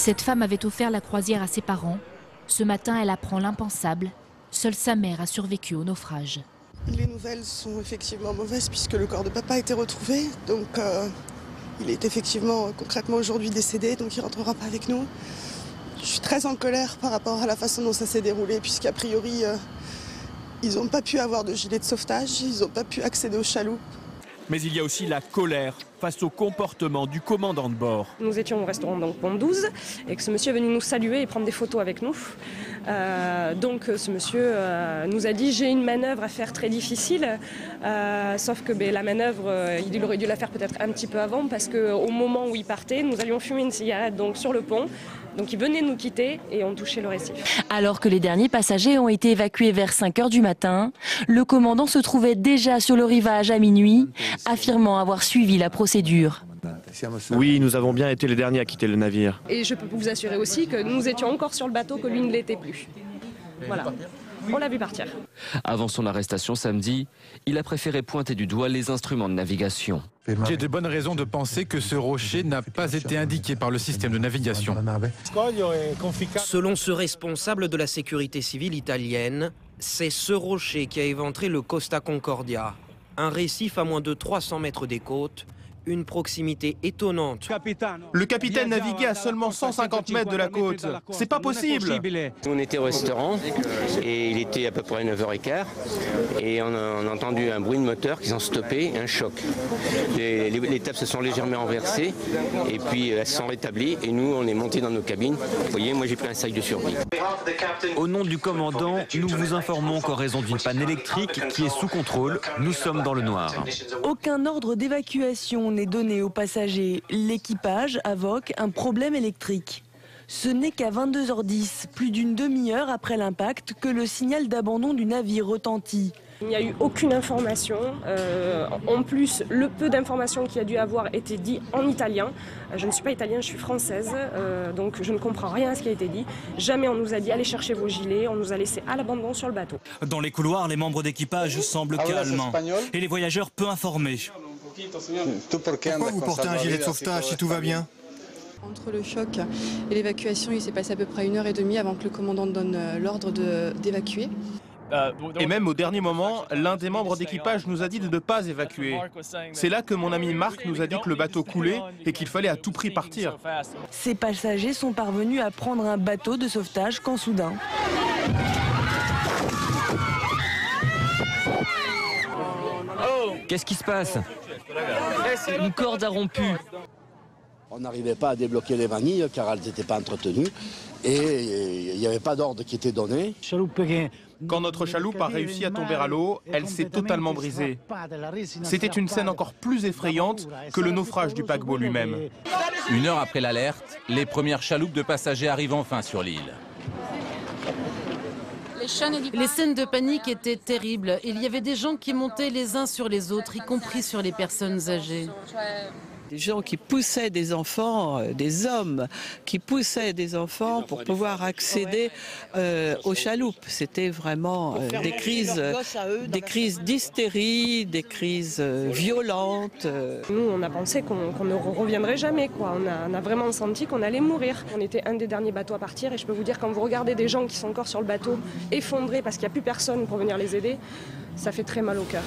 Cette femme avait offert la croisière à ses parents. Ce matin, elle apprend l'impensable. Seule sa mère a survécu au naufrage. Les nouvelles sont effectivement mauvaises puisque le corps de papa a été retrouvé. Donc il est effectivement concrètement aujourd'hui décédé, donc il ne rentrera pas avec nous. Je suis très en colère par rapport à la façon dont ça s'est déroulé puisqu'a priori ils n'ont pas pu avoir de gilet de sauvetage, ils n'ont pas pu accéder au chaloupe. Mais il y a aussi la colère face au comportement du commandant de bord. Nous étions au restaurant donc Pont 12 et que ce monsieur est venu nous saluer et prendre des photos avec nous. Donc ce monsieur nous a dit j'ai une manœuvre à faire très difficile, sauf que la manœuvre il aurait dû la faire peut-être un petit peu avant parce qu'au moment où il partait nous allions fumer une cigarette donc sur le pont. Donc ils venaient nous quitter et ont touché le récif. Alors que les derniers passagers ont été évacués vers 5 h du matin, le commandant se trouvait déjà sur le rivage à minuit, affirmant avoir suivi la procédure. Oui, nous avons bien été les derniers à quitter le navire. Et je peux vous assurer aussi que nous étions encore sur le bateau, que lui ne l'était plus. Voilà. On l'a vu partir. Avant son arrestation samedi, il a préféré pointer du doigt les instruments de navigation. J'ai de bonnes raisons de penser que ce rocher n'a pas été indiqué par le système de navigation. Selon ce responsable de la sécurité civile italienne, c'est ce rocher qui a éventré le Costa Concordia, un récif à moins de 300 mètres des côtes, une proximité étonnante. Le capitaine naviguait à seulement 150 mètres de la côte. C'est pas possible. On était au restaurant et il était à peu près 9h15 et on a entendu un bruit de moteur qui s'en stoppé, un choc. Les tables se sont légèrement renversées et puis elles se sont rétablies et nous on est montés dans nos cabines. Vous voyez, moi j'ai pris un sac de survie. Au nom du commandant, nous vous informons qu'en raison d'une panne électrique qui est sous contrôle, nous sommes dans le noir. Aucun ordre d'évacuation n'est donné aux passagers. L'équipage invoque un problème électrique. Ce n'est qu'à 22h10, plus d'une demi-heure après l'impact, que le signal d'abandon du navire retentit. Il n'y a eu aucune information. En plus, le peu d'informations qu'il y a dû avoir était dit en italien. Je ne suis pas italienne, je suis française, donc je ne comprends rien à ce qui a été dit. Jamais on nous a dit allez chercher vos gilets, on nous a laissés à l'abandon sur le bateau. Dans les couloirs, les membres d'équipage semblent calmes et les voyageurs peu informés. Pourquoi vous portez un gilet de sauvetage si tout va bien ? Entre le choc et l'évacuation, il s'est passé à peu près 1h30 avant que le commandant donne l'ordre d'évacuer. Et même au dernier moment, l'un des membres d'équipage nous a dit de ne pas évacuer. C'est là que mon ami Marc nous a dit que le bateau coulait et qu'il fallait à tout prix partir. Ces passagers sont parvenus à prendre un bateau de sauvetage quand soudain. Qu'est-ce qui se passe? Une corde a rompu. On n'arrivait pas à débloquer les vanilles car elles n'étaient pas entretenues et il n'y avait pas d'ordre qui était donné. Quand notre chaloupe a réussi à tomber à l'eau, elle s'est totalement brisée. C'était une scène encore plus effrayante que le naufrage du paquebot lui-même. 1 heure après l'alerte, les premières chaloupes de passagers arrivent enfin sur l'île. Les scènes de panique étaient terribles. Il y avait des gens qui montaient les uns sur les autres, y compris sur les personnes âgées. Des gens qui poussaient des enfants, des hommes qui poussaient des enfants pour pouvoir accéder aux chaloupes. C'était vraiment des crises d'hystérie, des crises violentes. Nous, on a pensé qu'on ne reviendrait jamais, quoi. On a vraiment senti qu'on allait mourir. On était un des derniers bateaux à partir et je peux vous dire, quand vous regardez des gens qui sont encore sur le bateau, effondrés parce qu'il n'y a plus personne pour venir les aider, ça fait très mal au cœur.